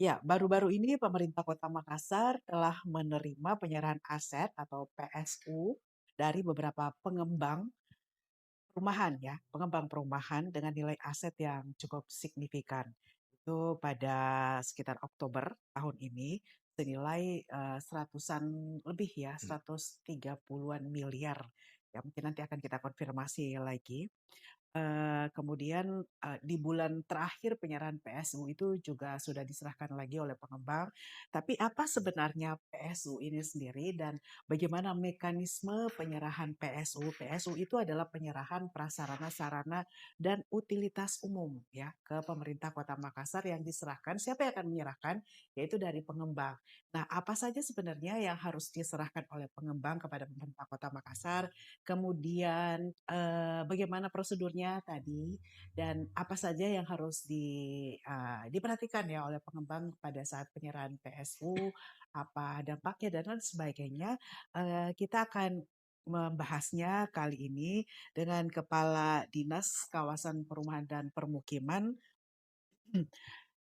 Ya, baru-baru ini pemerintah Kota Makassar telah menerima penyerahan aset atau PSU dari beberapa pengembang perumahan ya, pengembang perumahan dengan nilai aset yang cukup signifikan. Itu pada sekitar Oktober tahun ini senilai seratusan lebih ya, 130-an miliar. Ya, mungkin nanti akan kita konfirmasi lagi. Kemudian, di bulan terakhir penyerahan PSU itu juga sudah diserahkan lagi oleh pengembang. Tapi apa sebenarnya PSU ini sendiri dan bagaimana mekanisme penyerahan PSU? PSU itu adalah penyerahan prasarana-sarana dan utilitas umum ya ke pemerintah Kota Makassar yang diserahkan. Siapa yang akan menyerahkan? Yaitu dari pengembang. Nah, apa saja sebenarnya yang harus diserahkan oleh pengembang kepada pemerintah Kota Makassar? Kemudian, bagaimana prosedurnya tadi, dan apa saja yang harus diperhatikan ya oleh pengembang pada saat penyerahan PSU, apa dampaknya dan lain sebagainya. Kita akan membahasnya kali ini dengan Kepala Dinas Kawasan Perumahan dan Permukiman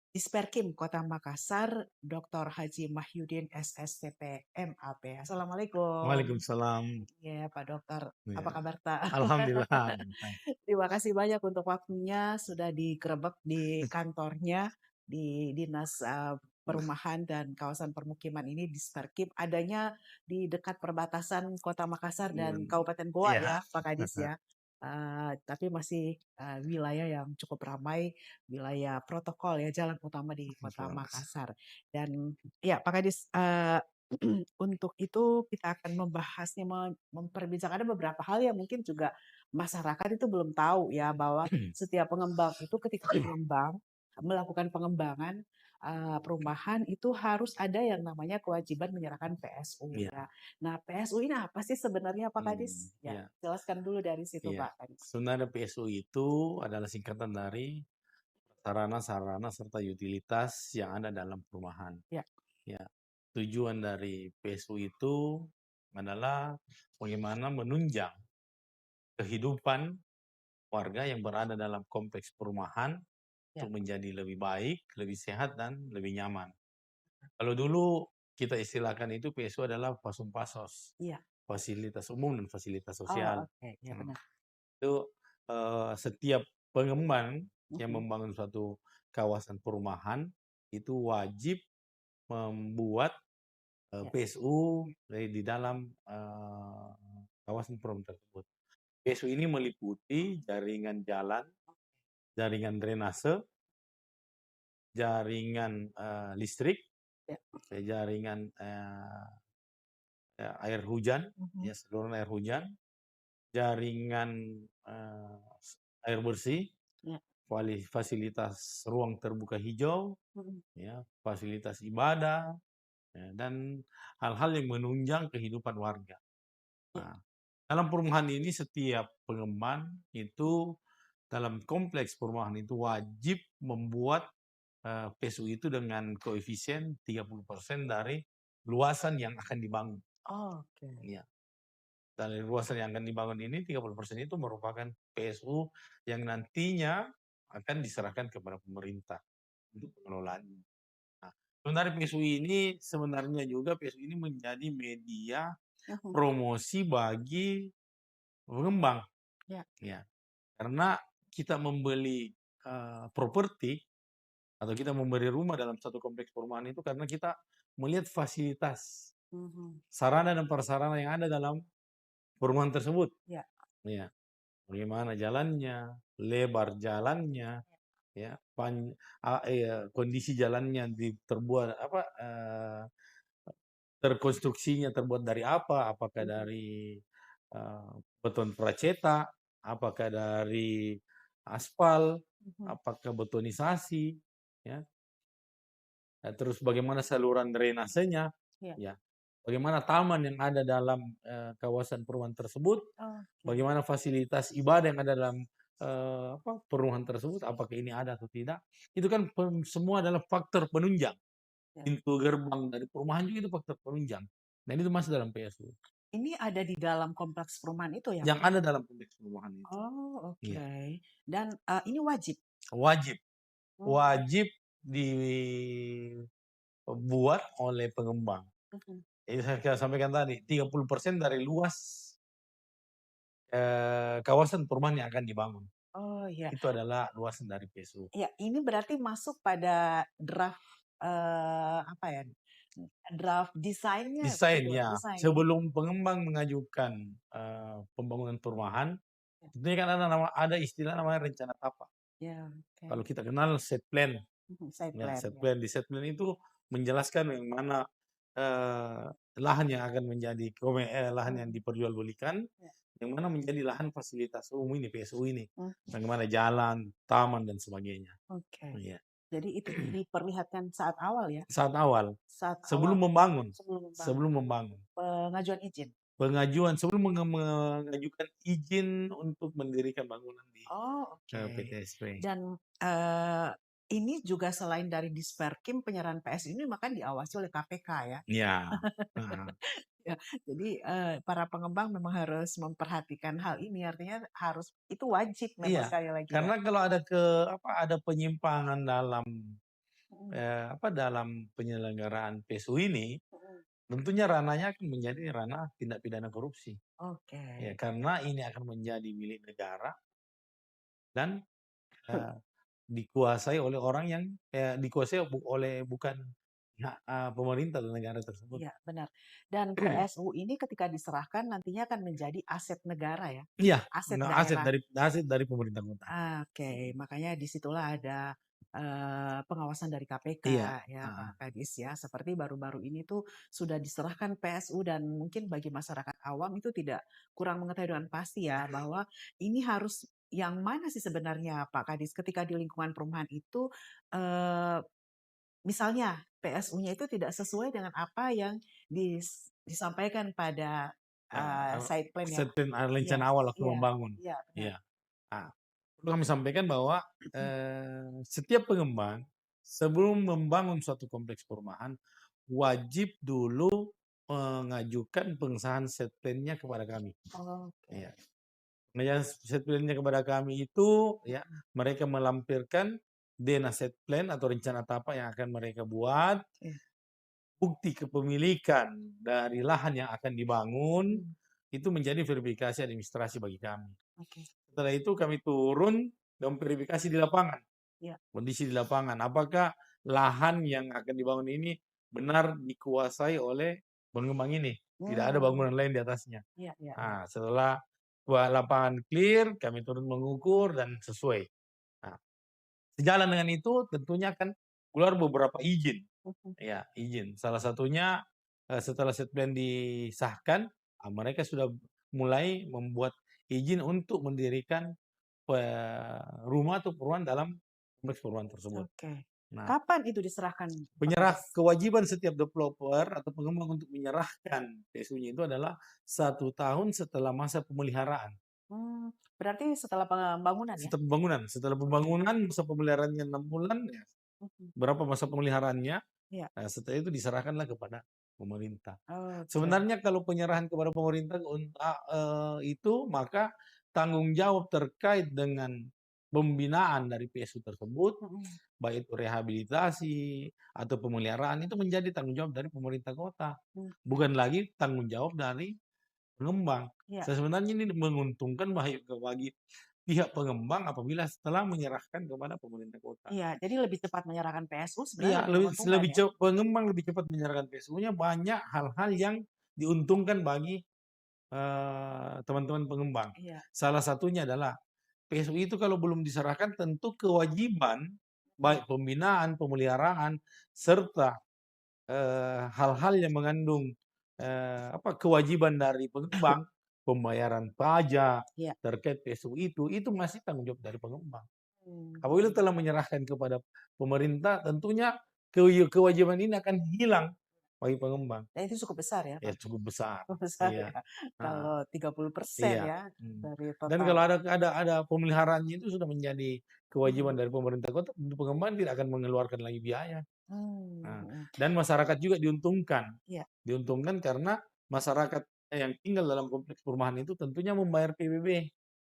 Disperkim Kota Makassar, Dr. Haji Mahyudin SSCP MAP. Assalamualaikum. Waalaikumsalam. Ya, Pak Dokter. Apa Ya. kabar, Tak? Alhamdulillah. Terima kasih banyak untuk waktunya sudah digerebek di kantornya di Dinas Perumahan dan Kawasan Permukiman ini di Sperkip, adanya di dekat perbatasan Kota Makassar dan Kabupaten Goa Iya. ya, Pak Kadis ya. Tapi masih wilayah yang cukup ramai, wilayah protokol ya, jalan utama di Kota Makassar. Dan ya, Pak Kadis, untuk itu kita akan membahasnya, memperbincangkan ada beberapa hal yang mungkin juga masyarakat itu belum tahu ya bahwa setiap pengembang itu ketika pengembang melakukan pengembangan perumahan itu harus ada yang namanya kewajiban menyerahkan PSU Iya. ya. Nah, PSU ini apa sih sebenarnya Pak Kadis? Ya, Iya. jelaskan dulu dari situ Iya. Pak Kadis. Sebenarnya PSU itu adalah singkatan dari sarana-sarana serta utilitas yang ada dalam perumahan. Ya. Ya. Tujuan dari PSU itu adalah bagaimana menunjang kehidupan warga yang berada dalam kompleks perumahan Ya. untuk menjadi lebih baik, lebih sehat, dan lebih nyaman. Kalau dulu kita istilahkan itu PSU adalah pasos, Iya. fasilitas umum dan fasilitas Oh, sosial. oke. Ya benar. Itu setiap pengembang yang Mhm. membangun suatu kawasan perumahan itu wajib membuat Ya. PSU di dalam kawasan perumahan tersebut. PSU ini meliputi jaringan jalan, jaringan drainase, jaringan listrik, Ya. jaringan air hujan, Mhm. ya saluran air hujan, jaringan air bersih, Ya. fasilitas ruang terbuka hijau, Mhm. ya, fasilitas ibadah, ya, dan hal-hal yang menunjang kehidupan warga. Ya. Nah, dalam perumahan ini setiap pengembang itu dalam kompleks perumahan itu wajib membuat PSU itu dengan koefisien 30% dari luasan yang akan dibangun. Oh, oke. Ya. Dari luasan yang akan dibangun ini 30% itu merupakan PSU yang nantinya akan diserahkan kepada pemerintah untuk pengelolaannya. Nah, sebenarnya PSU ini menjadi media Mhm. promosi bagi pengembang. Ya. Ya. Karena kita membeli properti atau kita memberi rumah dalam satu kompleks perumahan itu karena kita melihat fasilitas, Mhm. sarana dan prasarana yang ada dalam perumahan tersebut. Ya. Ya. Bagaimana jalannya, lebar jalannya, ya, kondisi jalannya terbuat apa, terkonstruksinya terbuat dari apa? Apakah Mhm. dari beton pracetak, apakah dari aspal, Mhm. apakah betonisasi, ya. Terus bagaimana saluran drainasenya, Ya. ya. Bagaimana taman yang ada dalam kawasan perumahan tersebut, Oke. bagaimana fasilitas ibadah yang ada dalam perumahan tersebut, apakah ini ada atau tidak. Itu kan semua adalah faktor penunjang. Ya. Pintu gerbang dari perumahan juga itu faktor penunjang. Dan itu masuk dalam PSU. Ini ada di dalam kompleks perumahan itu ya, Yang Pak? ada dalam kompleks perumahan itu. Oh, Iya. oke. Dan ini wajib? Wajib. Oh, Wajib dibuat oleh pengembang. Mhm. Jadi saya sampaikan tadi, 30% dari luas, kawasan perumahan yang akan dibangun, Oh, iya. itu adalah luasan dari PSU. Ya, ini berarti masuk pada draft, apa ya, draft desainnya Desain tersebut, ya, desain ya? sebelum pengembang mengajukan, pembangunan perumahan, Ya, tentunya kan ada istilah namanya rencana tapak. ya, Kalau oke. kita kenal set plan, Side ya plan set ya. plan. Di set plan itu menjelaskan yang mana, eee, lahan yang akan menjadi lahan yang Mhm, diperjualbelikan, ya, yang mana menjadi lahan fasilitas umum ini, PSU ini. mmm, Bagaimana jalan, taman, dan sebagainya. oke. Iya. Jadi itu diperlihatkan saat awal ya? Saat awal, Saat sebelum awal membangun sebelum membangun, sebelum membangun. pengajuan izin? Pengajuan sebelum mengajukan izin untuk mendirikan bangunan di, Oh, oke. PTSP. Dan, ini juga selain dari Disperkim, penyerahan PS ini maka diawasi oleh KPK ya? Iya, heeh. Ya, jadi, para pengembang memang harus memperhatikan hal ini, artinya harus itu wajib memang Iya, sekali lagi ya? karena kalau ada ada penyimpangan dalam, Mhm, dalam penyelenggaraan PSU ini, mhm. tentunya ranahnya akan menjadi ranah tindak pidana korupsi. Oke. Ya, karena ini akan menjadi milik negara dan, eee, dikuasai oleh orang yang, dikuasai oleh bukan pihak, pemerintah dan negara tersebut. Iya, benar. Dan PSU ini ketika diserahkan nantinya akan menjadi aset negara ya? Iya, Aset nah daerah. aset dari pemerintah kota. Oke, makanya di situlah ada, pengawasan dari KPK Iya, ya, heeh. Pak Kadis ya. Seperti baru-baru ini tuh sudah diserahkan PSU dan mungkin bagi masyarakat awam itu tidak kurang mengetahui dengan pasti ya, bahwa ini harus yang mana sih sebenarnya Pak Kadis ketika di lingkungan perumahan itu, eee, misalnya PSU-nya itu tidak sesuai dengan apa yang disampaikan pada, Eee, site plan yang Setting iya, rencana awal waktu iya, membangun. iya, benar. Iya. Nah, perlu kami sampaikan bahwa, setiap pengembang sebelum membangun suatu kompleks perumahan, wajib dulu mengajukan pengesahan set plan-nya kepada kami. Oke. Iya. Pengesahan set plan-nya kepada kami itu ya, Mhm, mereka melampirkan DNA set plan atau rencana tapak yang akan mereka buat, iya, bukti kepemilikan dari lahan yang akan dibangun, mhm, itu menjadi verifikasi administrasi bagi kami. oke, Setelah itu kami turun dan verifikasi di lapangan, iya, kondisi di lapangan. Apakah lahan yang akan dibangun ini benar dikuasai oleh pengembang ini? Tidak ada mmm, bangunan lain di atasnya. iya, iya, iya, Nah, setelah lapangan clear, kami turun mengukur dan sesuai. Nah, sejalan dengan itu tentunya akan keluar beberapa izin. mhm, Ya, izin. Salah satunya, setelah set plan disahkan, mereka sudah mulai membuat izin untuk mendirikan rumah atau perumahan dalam kompleks perumahan tersebut. oke. Nah, Kapan itu diserahkan, Pak Kadis? kewajiban setiap developer atau pengembang untuk menyerahkan PSU-nya itu adalah 1 tahun setelah masa pemeliharaan. Berarti setelah pembangunan ya? Setelah Oke, pembangunan masa pemeliharaannya 6 bulan, ya, mhm, berapa masa pemeliharaannya, iya, setelah itu diserahkanlah kepada pemerintah. oke, Sebenarnya kalau penyerahan kepada pemerintah itu, maka tanggung jawab terkait dengan pembinaan dari PSU tersebut, mhm, baik itu rehabilitasi atau pemeliharaan, itu menjadi tanggung jawab dari pemerintah kota, oke, bukan lagi tanggung jawab dari pengembang. iya, Sebenarnya ini menguntungkan bagi pihak pengembang apabila setelah menyerahkan kepada pemerintah kota. iya, jadi lebih cepat menyerahkan PSU sebenarnya Iya, lebih menguntungkan lebih ya? pengembang lebih cepat menyerahkan PSU-nya, banyak hal-hal yang diuntungkan bagi, teman-teman pengembang. Iya, Salah satunya adalah PSU itu kalau belum diserahkan tentu kewajiban mhm, baik pembinaan, pemeliharaan, serta, hal-hal yang mengandung, kewajiban dari pengembang, pembayaran pajak iya, terkait PSU itu masih tanggung jawab dari pengembang. Apabila mhm, telah menyerahkan kepada pemerintah, tentunya kewajiban ini akan hilang bagi pengembang. dan itu cukup besar ya, Ya Pak? cukup besar. Cukup besar Iya, ya, heeh, kalau 30% iya, ya dari dan kalau total. ada pemeliharaannya itu sudah menjadi kewajiban Mhm, dari pemerintah kota, tentu pengembang tidak akan mengeluarkan lagi biaya. Nah, mhm, dan masyarakat juga diuntungkan. iya, Diuntungkan karena masyarakat yang tinggal dalam kompleks perumahan itu tentunya membayar PBB.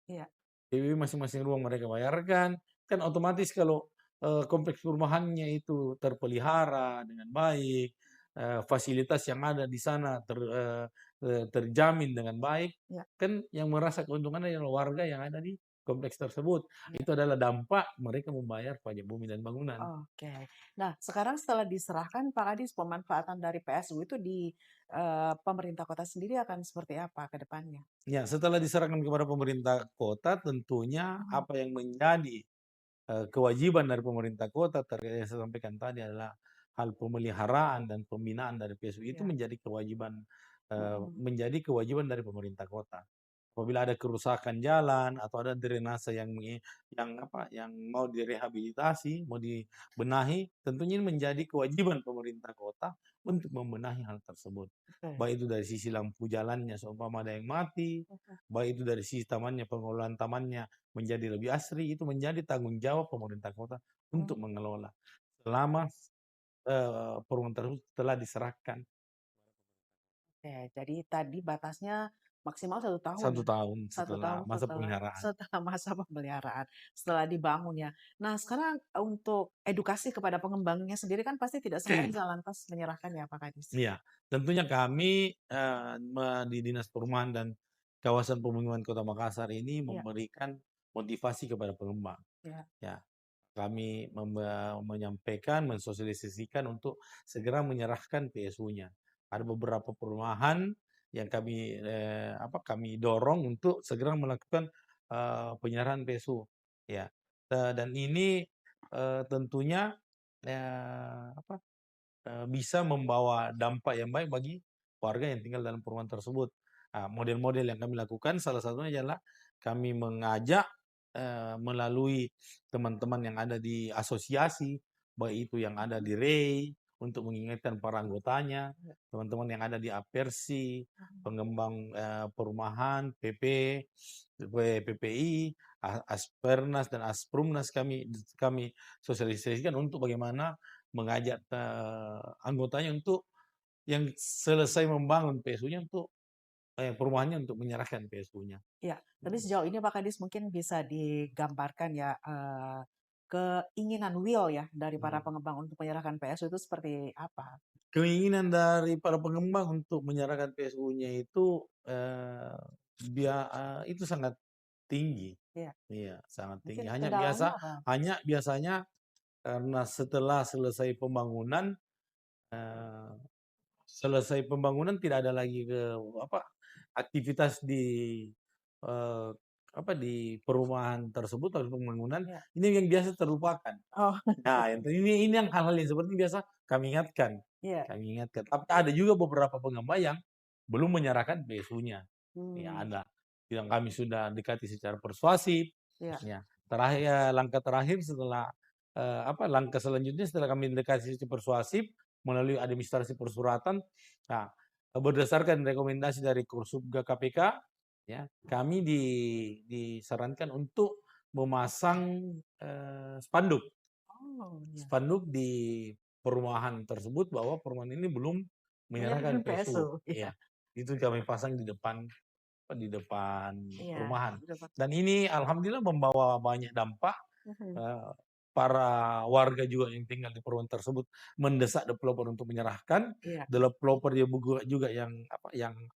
iya, PBB masing-masing rumah mereka bayarkan, kan otomatis kalau kompleks perumahannya itu terpelihara dengan baik, fasilitas yang ada di sana terjamin dengan baik, Ya, kan yang merasa keuntungan adalah warga yang ada di kompleks tersebut. ya. Itu adalah dampak mereka membayar pajak bumi dan bangunan. Oke. Nah, sekarang setelah diserahkan Pak Kadis, pemanfaatan dari PSU itu di pemerintah kota sendiri akan seperti apa ke depannya? Ya, setelah diserahkan kepada pemerintah kota, tentunya Mhm, apa yang menjadi kewajiban dari pemerintah kota terkait yang saya sampaikan tadi adalah hal pemeliharaan dan pembinaan dari PSU itu ya. Mhm, menjadi kewajiban dari pemerintah kota. Apabila ada kerusakan jalan atau ada drainase yang mau direhabilitasi, mau dibenahi, tentunya ini menjadi kewajiban pemerintah kota untuk membenahi hal tersebut. betul. Baik itu dari sisi lampu jalannya seumpama ada yang mati, Mhm, baik itu dari sisi tamannya, pengelolaan tamannya menjadi lebih asri, itu menjadi tanggung jawab pemerintah kota untuk mmm, mengelola. Selama perumahan tersebut telah diserahkan oke. Jadi tadi batasnya maksimal 1 tahun satu ya? tahun 1 setelah tahun masa pemeliharaan. setelah masa pemeliharaan, setelah dibangun ya. Nah, sekarang untuk edukasi kepada pengembangnya sendiri kan pasti tidak semua bisa lantas menyerahkan ya, Pak Kadis? Iya, tentunya kami, di Dinas Perumahan dan Kawasan Pemukiman Kota Makassar ini Iya, memberikan motivasi kepada pengembang. iya. Ya, kami menyampaikan, mensosialisasikan untuk segera menyerahkan PSU-nya. Ada beberapa perumahan yang kami dorong untuk segera melakukan, penyerahan PSU, ya. Dan ini, tentunya, apa bisa membawa dampak yang baik bagi warga yang tinggal dalam perumahan tersebut. Model-model yang kami lakukan salah satunya adalah kami mengajak melalui teman-teman yang ada di asosiasi, baik itu yang ada Mhm, di REI untuk mengingatkan para anggotanya, iya, teman-teman yang ada di Apersi, mhm, pengembang perumahan, PPI, Aspernas dan Asprumnas kami sosialisasikan untuk bagaimana mengajak anggotanya untuk yang selesai membangun PSU-nya untuk perumahannya untuk menyerahkan PSU-nya. iya. Tapi Mhm. sejauh ini Pak Kadis mungkin bisa digambarkan ya, keinginan will ya dari para Mhm. pengembang untuk menyerahkan PSU itu seperti apa? Keinginan dari para pengembang untuk menyerahkan PSU-nya itu, itu sangat tinggi. Iya, Iya, sangat tinggi. mungkin kendalanya apa? Hanya biasanya karena setelah eee, selesai pembangunan tidak ada lagi apa, aktivitas eee, di perumahan tersebut atau pembangunan, Iya. ini yang biasa terlupakan. Oh, Nah, ini yang hal-hal yang seperti ini biasa iya. kami ingatkan. Tapi ada juga beberapa pengembang yang belum menyerahkan PSU-nya, ya Mmm, ada. Yang kami sudah dekati secara persuasif, iya, ya. Langkah terakhir setelah, langkah selanjutnya setelah kami dekati secara persuasif melalui administrasi persuratan, nah, berdasarkan rekomendasi dari Kursubga KPK, ya, kami disarankan untuk memasang, spanduk. oh, iya. Spanduk di perumahan tersebut bahwa perumahan ini belum menyerahkan Menyerahkan PSU, PSU, iya, iya. Itu kami pasang di depan iya, perumahan. dapat, Dan ini alhamdulillah membawa banyak dampak, mhm, eee, para warga juga yang tinggal di perumahan tersebut mendesak developer untuk menyerahkan, iya. developer juga yang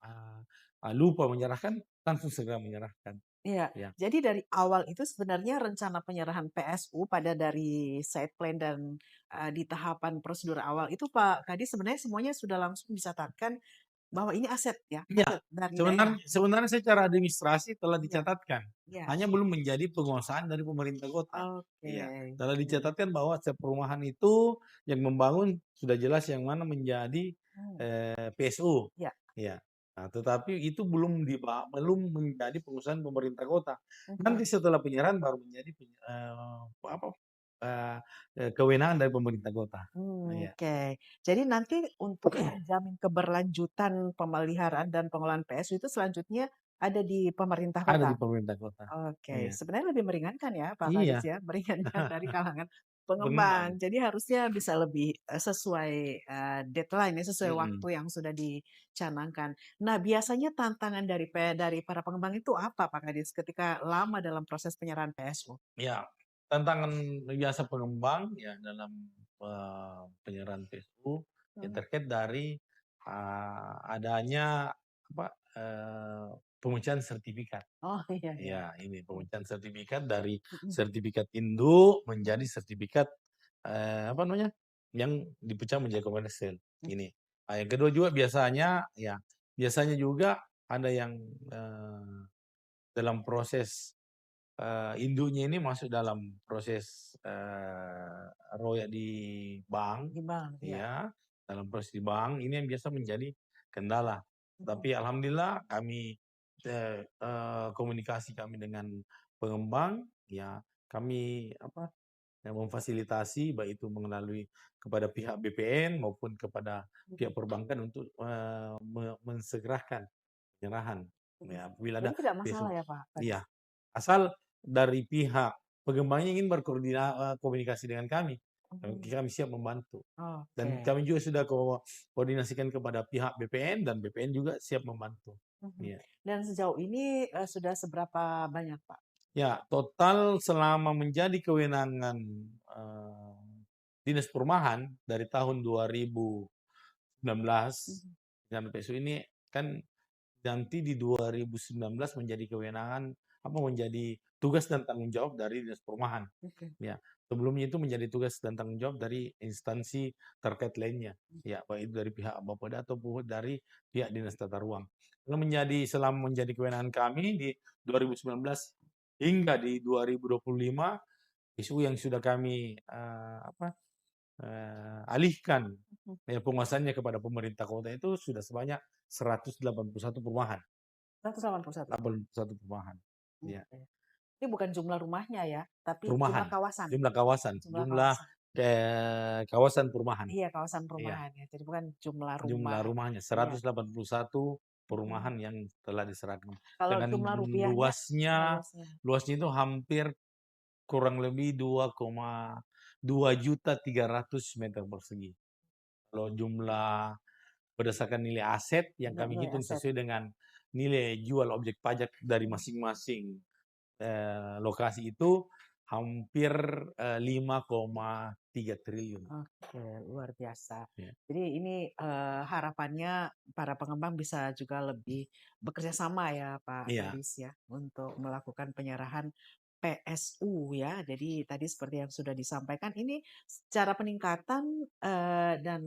eee lupa menyerahkan, langsung segera menyerahkan, Iya, ya. jadi dari awal itu sebenarnya rencana penyerahan PSU pada dari site plan dan, di tahapan prosedur awal itu Pak Kadis sebenarnya semuanya sudah langsung dicatatkan bahwa ini aset ya, Iya, aset dari daerah? sebenarnya secara administrasi telah Iya, dicatatkan, iya. hanya belum menjadi penguasaan dari pemerintah kota. Oke, Iya, telah iya. dicatatkan bahwa setiap perumahan itu yang membangun sudah jelas yang mana menjadi, Mmm, PSU. iya, Iya. Nah, tetapi itu belum menjadi penguasaan pemerintah kota. mhm. Nanti setelah penyerahan baru menjadi apa, eee kewenangan dari pemerintah kota. Iya, Oke. Jadi nanti untuk menjamin keberlanjutan pemeliharaan dan pengelolaan PSU itu selanjutnya ada di pemerintah ada kota? di pemerintah kota. Oke, Iya. sebenarnya lebih meringankan ya Pak Kadis Iya, ya, meringankan dari kalangan pengembang. pengembang. Jadi harusnya bisa lebih, sesuai, deadline ya, sesuai waktu Mhm. yang sudah dicanangkan. Nah, biasanya tantangan dari para pengembang itu apa Pak Kadis ketika lama dalam proses penyerahan PSU? Ya. tantangan biasa pengembang ya dalam, penyerahan PSU yang Mhm. terkait dari, adanya apa, pemecahan sertifikat. Oh, iya iya. Ya, ini pemecahan sertifikat dari Mhm sertifikat induk menjadi mhm sertifikat, apa namanya, yang dipecah menjadi komersil, mhm ini. Yang kedua juga biasanya juga ada yang, dalam proses, induknya ini masuk dalam proses, royak di bank, di bank, ya. ya, dalam proses di bank ini yang biasa menjadi kendala. Mhm Tapi alhamdulillah kami, komunikasi kami dengan pengembang, ya kami apa, memfasilitasi baik itu melalui kepada pihak BPN maupun kepada pihak mhm perbankan untuk, mensegerakan penyerahan. mhm. Ya, apabila ada Jadi tidak masalah besok ya, Pak, iya, Kadis? asal dari pihak pengembangnya ingin komunikasi dengan kami, Mhm. kami siap membantu. Dan Oke. kami juga sudah koordinasikan kepada pihak BPN dan BPN juga siap membantu. Mhm. Iya. Dan sejauh ini, sudah seberapa banyak, Pak? Ya, total selama menjadi kewenangan, Dinas Perumahan dari tahun 2019 Mhm. dengan PSU ini kan nanti di 2019 menjadi kewenangan menjadi tugas dan tanggung jawab dari Dinas Perumahan. Oke. Ya, sebelumnya itu menjadi tugas dan tanggung jawab dari instansi terkait lainnya. Ya, baik itu dari pihak Bapeda ataupun dari pihak Dinas Tata Ruang. Selama menjadi kewenangan kami di 2019 hingga di 2025, isu yang sudah kami alihkan Mhm. penguasaannya kepada pemerintah kota itu sudah sebanyak 181 perumahan. 181? 81 perumahan. Ya. Oke. Ini bukan jumlah rumahnya ya, tapi jumlah Perumahan, kawasan? jumlah kawasan, Jumlah jumlah, kawasan. kawasan perumahan. Iya, kawasan Iya, perumahan ya, jadi bukan jumlah jumlah rumah. rumahnya Iya. 181 Mhm. perumahan yang telah diserahkan. Kalau Dengan jumlah rupiahnya, luasnya luasnya? luasnya itu hampir kurang lebih 2,2.300.000 meter persegi. Kalau jumlah berdasarkan nilai aset yang kami Nilai hitung aset. sesuai dengan nilai jual objek pajak dari masing-masing lokasi itu hampir 5,3 triliun. Oke, luar biasa. Ya. Jadi ini, harapannya para pengembang bisa juga lebih bekerja sama ya, Pak Iya, Kadis ya, untuk melakukan penyerahan PSU ya. Jadi tadi seperti yang sudah disampaikan ini secara peningkatan, dan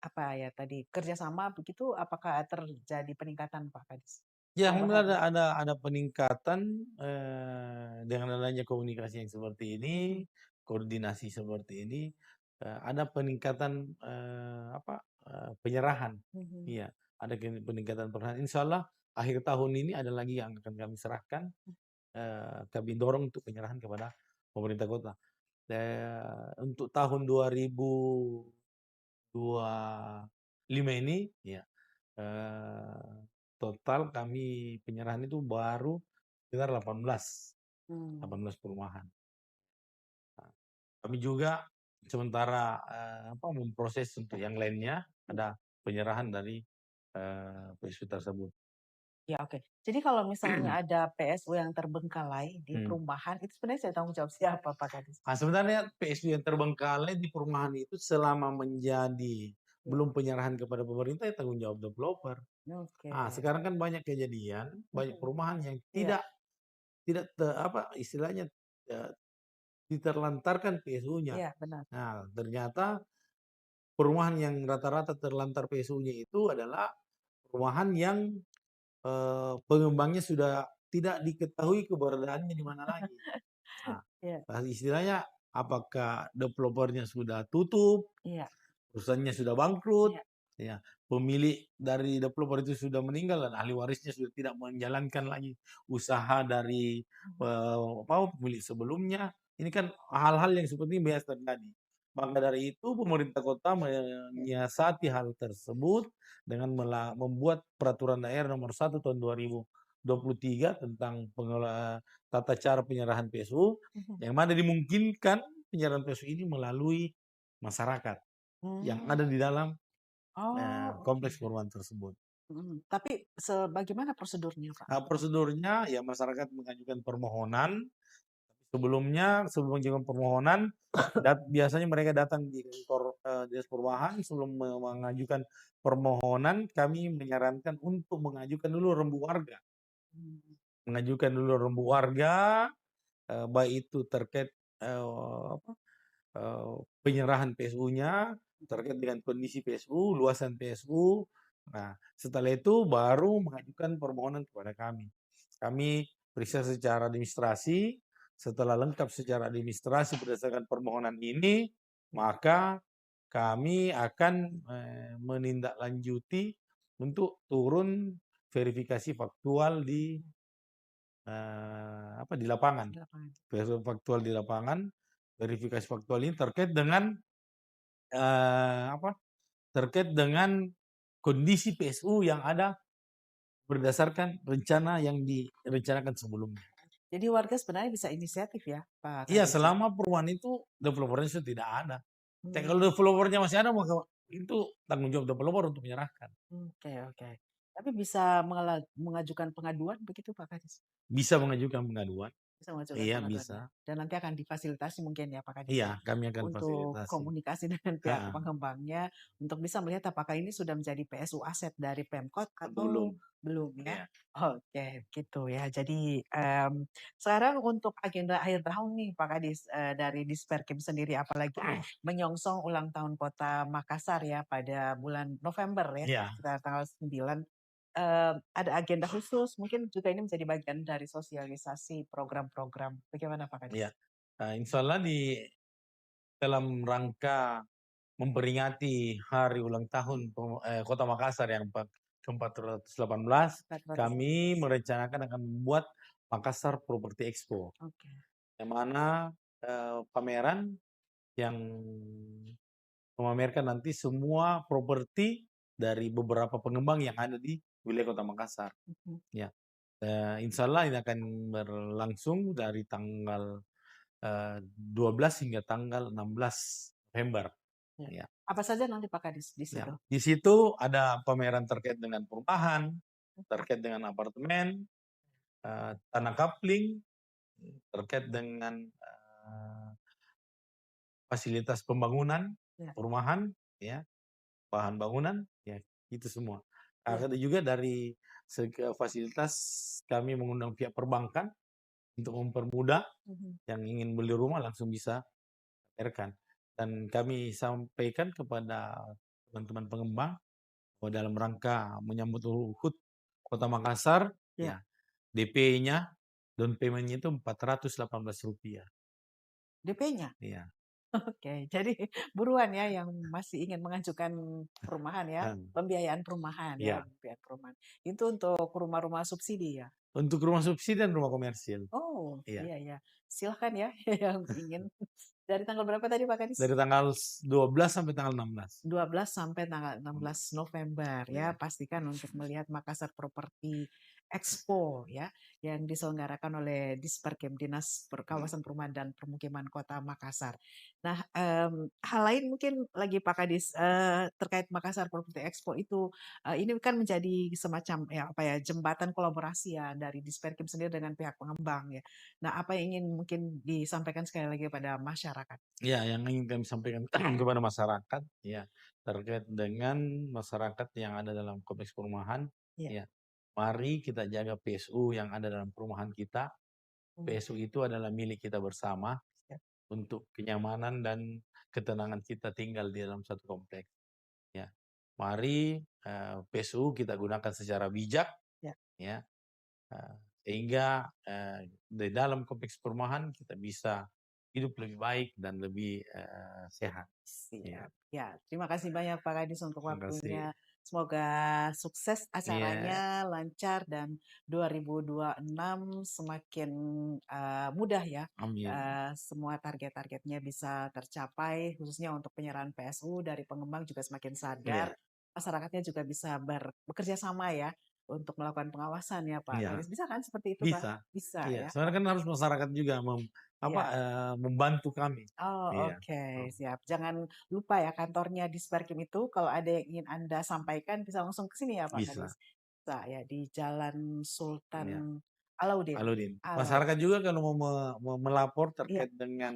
apa ya tadi, kerjasama begitu apakah terjadi peningkatan Pak Kadis? ya alhamdulillah Tambahan? ada peningkatan dengan adanya komunikasi yang seperti ini, Mhm koordinasi seperti ini, ada peningkatan penyerahan. mhm. Iya, ada peningkatan penyerahan. Insya Allah akhir tahun ini ada lagi yang akan kami serahkan, kami dorong untuk penyerahan kepada pemerintah kota. Untuk tahun 2025 ini, ya, total kami penyerahan itu baru sekitar 18, Mmm. 18 perumahan. Nah, kami juga sementara, memproses untuk yang lainnya, ada penyerahan dari, PSU tersebut. Ya, oke. Jadi kalau misalnya ada PSU yang terbengkalai di Hmm. perumahan, itu sebenarnya saya tanggung jawab siapa, Pak Kadis? Sebenarnya PSU yang terbengkalai di perumahan itu selama menjadi Ya, belum penyerahan kepada pemerintah ya tanggung jawab developer. oke. Sekarang kan banyak kejadian, banyak Mhm. perumahan yang Iya tidak tidak istilahnya, eee, diterlantarkan PSU-nya. iya, benar. Nah, ternyata perumahan yang rata-rata terlantar PSU-nya itu adalah perumahan yang, pengembangnya sudah tidak diketahui keberadaannya di mana lagi. Nah, Iya istilahnya apakah developernya sudah tutup, iya perusahaannya sudah bangkrut, iya. ya, pemilik dari developer itu sudah meninggal dan ahli warisnya sudah tidak menjalankan lagi usaha dari, Mhm pemilik sebelumnya. Ini kan hal-hal yang seperti ini biasa terjadi. Maka dari itu pemerintah kota iya. menyiasati hal tersebut dengan membuat peraturan daerah nomor 1 tahun 2023 tentang tata cara penyerahan PSU, Mhm. yang mana dimungkinkan penyerahan PSU ini melalui masyarakat yang Mmm. ada di dalam, Oh, oke. kompleks perumahan tersebut. Mhm. Tapi bagaimana prosedurnya, Pak? Prosedurnya ya masyarakat mengajukan permohonan, Sebelumnya, sebelum mengajukan permohonan, biasanya mereka datang di kantor Dinas Perumahan sebelum mengajukan permohonan, kami menyarankan untuk mengajukan dulu rembuh warga. Mmm. Mengajukan dulu rembuh warga, baik itu terkait, apa, penyerahan PSU-nya, terkait dengan kondisi PSU, luasan PSU. Nah, setelah itu baru mengajukan permohonan kepada kami. Kami periksa secara administrasi, setelah lengkap secara administrasi berdasarkan permohonan ini, maka kami akan, menindaklanjuti untuk turun verifikasi faktual di, di lapangan. Di lapangan. Verifikasi faktual di lapangan, verifikasi faktual ini terkait dengan, apa, terkait dengan kondisi PSU yang ada berdasarkan rencana yang direncanakan sebelumnya. Jadi warga sebenarnya bisa inisiatif ya, Pak Iya, Kades ya? selama perumahan itu developernya sudah tidak ada. Tapi kalau Mmm, developernya masih ada, maka itu tanggung jawab developer untuk menyerahkan. oke oke. Tapi bisa mengajukan pengaduan begitu Pak Kades? Bisa mengajukan pengaduan. Bisa mengajukan Iya, pengaduan ya? bisa. Dan nanti akan difasilitasi mungkin ya Pak Kades Iya, ya? kami akan Untuk fasilitasi. komunikasi dengan pihak Heeh, pengembangnya, untuk bisa melihat apakah ini sudah menjadi PSU aset dari Pemkot belum. atau belum ya? Iya. Oke, gitu ya. Jadi, sekarang untuk agenda akhir tahun nih Pak Kadis, dari Disperkim sendiri apalagi menyongsong ulang tahun Kota Makassar ya pada bulan November ya, Iya, sekitar tanggal 9. Ada agenda khusus, mungkin juga ini menjadi bagian dari sosialisasi program-program. Bagaimana Pak iya. Kadis? Insyaallah dalam rangka memperingati hari ulang tahun Kota Makassar yang ke-418, kami 418. merencanakan akan membuat Makassar Property Expo, Oke. yang mana pameran yang memamerkan nanti semua properti dari beberapa pengembang yang ada di wilayah Kota Makassar. Mhm. Ya, insya Allah ini akan berlangsung dari tanggal 12 hingga tanggal 16 November. Ya. Ya. Apa saja nanti Pak Kadis di Ya, situ? di situ ada pameran terkait dengan perumahan, Mhm. terkait dengan apartemen, tanah kapling, terkait dengan fasilitas pembangunan, Ya. perumahan, ya, bahan bangunan, ya, itu semua. Ya. Ada juga dari segi fasilitas kami mengundang pihak perbankan untuk mempermudah Mhm. yang ingin beli rumah langsung bisa cairkan. Dan kami sampaikan kepada teman-teman pengembang bahwa dalam rangka menyambut HUT Kota Makassar, Ya. ya, DP-nya, down payment-nya itu Rp418. DP-nya? Iya. Oke, jadi buruan ya yang masih ingin mengajukan perumahan ya, Dan pembiayaan perumahan ya, iya, pembiayaan perumahan. Itu untuk rumah-rumah subsidi ya? untuk rumah subsidi dan rumah komersil. Oh, Iya. iya ya. Silahkan ya yang ingin. Dari tanggal berapa tadi Pak Kadis? Dari tanggal 12 sampai tanggal 16. 12 sampai tanggal 16 November ya, Iya. pastikan untuk melihat Makassar Property Expo ya, yang diselenggarakan oleh Disperkim Dinas Kawasan Perumahan dan Permukiman Kota Makassar. Nah, hal lain mungkin lagi Pak Kadis terkait Makassar Property Expo itu, ini kan menjadi semacam ya apa ya jembatan kolaborasi ya dari Disperkim sendiri dengan pihak pengembang ya. Nah, apa yang ingin mungkin disampaikan sekali lagi pada masyarakat? Iya, yang ingin kami sampaikan kepada masyarakat, ya, terkait dengan masyarakat yang ada dalam kompleks perumahan, Ya. ya, mari kita jaga PSU yang ada dalam perumahan kita. Hmm. PSU itu adalah milik kita bersama Ya. untuk kenyamanan dan ketenangan kita tinggal di dalam satu kompleks. Ya, mari PSU kita gunakan secara bijak, Ya. ya, eh, sehingga di dalam kompleks perumahan kita bisa hidup lebih baik dan lebih sehat. Ya, Siap. Ya, terima kasih banyak Pak Kadis untuk terima kasih. waktunya. Semoga sukses Iya, acaranya, lancar dan 2026 semakin mudah ya. amin. Semua target-targetnya bisa tercapai, khususnya untuk penyerahan PSU dari pengembang juga semakin sadar. Iya, Masyarakatnya juga bisa bekerja sama ya untuk melakukan pengawasan ya Pak iya, Kadis. Bisa kan seperti itu Pak? bisa. Bisa Iya, ya. sebenarnya kan harus masyarakat juga Ya. membantu kami. Oh, Iya. oke, Oh, siap. Jangan lupa ya kantornya di Sparkim itu kalau ada yang ingin Anda sampaikan bisa langsung ke sini ya Pak bisa. Kadis. Bisa ya di Jalan Iya. Sultan Alaudin. Aludin. Alaudin. Masyarakat juga kalau mau melapor Iya, terkait dengan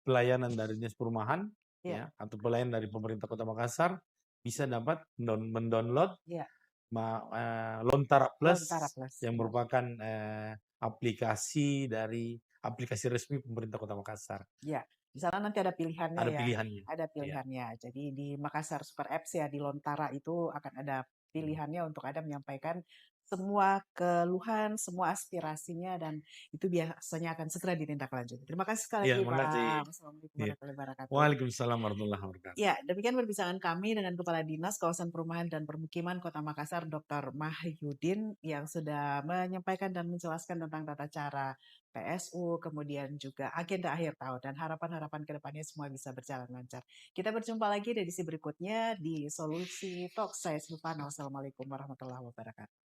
pelayanan dari Dinas Perumahan, iya, ya, atau pelayanan dari pemerintah Kota Makassar, bisa dapat mendownload iya. Lontara Lontara Plus Plus, yang iya. merupakan aplikasi resmi pemerintah Kota Makassar. Ya, di sana nanti ada pilihannya Ada ya, pilihannya. ada Ya, pilihannya. Jadi di Makassar Super Apps ya, di Lontara itu akan ada pilihannya untuk Anda menyampaikan semua keluhan, semua aspirasinya, dan itu biasanya akan segera ditindaklanjuti. Terima kasih sekali ya, lagi makasih. Pak. Wassalamualaikum Ya. warahmatullahi wabarakatuh. Waalaikumsalam warahmatullahi wabarakatuh. Ya, demikian perbincangan kami dengan Kepala Dinas Kawasan Perumahan dan Permukiman Kota Makassar, Dr. Mahyudin, yang sudah menyampaikan dan menjelaskan tentang tata cara PSU, kemudian juga agenda akhir tahun, dan harapan-harapan ke depannya semua bisa berjalan lancar. Kita berjumpa lagi di edisi berikutnya di Solusi Talk. Saya Silvana. Wassalamualaikum warahmatullahi wabarakatuh.